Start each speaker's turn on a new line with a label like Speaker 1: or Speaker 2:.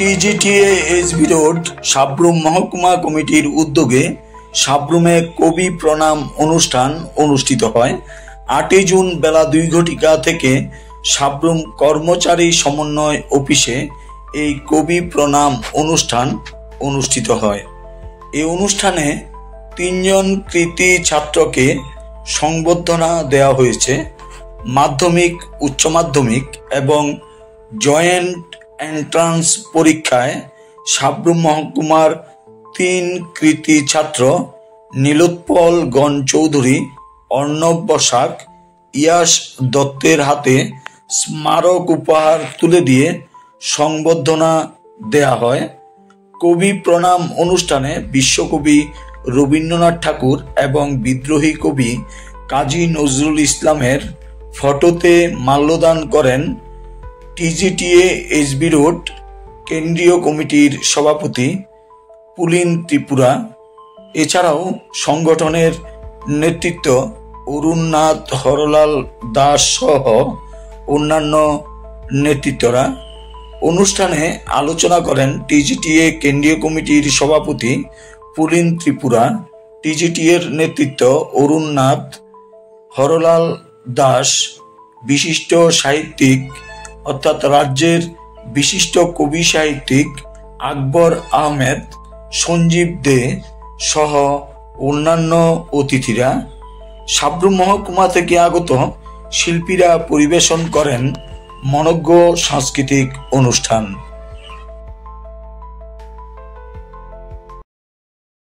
Speaker 1: টিজিটিএ SB road Sabroom মহকুমা কমিটির উদ্যোগে সাব্রুমে কবি প্রণাম অনুষ্ঠান অনুষ্ঠিত হয়। 8 জুন বেলা 2 থেকে সাব্রুম কর্মচারী সমন্বয় অফিসে এই কবি প্রণাম অনুষ্ঠান অনুষ্ঠিত হয়। এই অনুষ্ঠানে 3 জন কৃতি ছাত্রকে সংবর্ধনা দেওয়া হয়েছে। মাধ্যমিক, উচ্চ মাধ্যমিক এবং জয়েন্ট এন্ট্রান্স পরীক্ষায় সাব্রুম মহকুমার 3 কৃতি ছাত্র নীলোৎপল গণ চৌধুরী, অর্ণব বসাক, ইয়াস দত্তের হাতে স্মারক উপহার তুলে দিয়ে সংবর্ধনা দেয়া হয়। কবি প্রণাম অনুষ্ঠানে বিশ্বকবি রবীন্দ্রনাথ ঠাকুর এবং বিদ্রোহী কবি কাজী নজরুল ইসলামের ফটোতে মাল্যদান করেন টিজিটিএ এসবি রোড কেন্দ্রীয় কমিটির সভাপতি পুলিন ত্রিপুরা। এছাড়াও সংগঠনের নেতৃত্ব অরুণনাথ হরলাল দাস সহ অন্যান্য নেতৃত্বরা। অনুষ্ঠানে আলোচনা করেন টিজিটিএ কেন্দ্রীয় কমিটির সভাপতি পুলিন ত্রিপুরা, টিজিটিএর নেতৃত্ব অরুণনাথ হরলাল দাস, বিশিষ্ট সাহিত্যিক অর্থাৎ রাজ্যের বিশিষ্ট কবি সাহিত্যিক আকবর আহমেদ, সঞ্জীব দে সহ অন্যান্য অতিথিরা। সাব্রুম মহকুমা থেকে আগত শিল্পীরা পরিবেশন করেন মনোজ্ঞ সাংস্কৃতিক অনুষ্ঠান।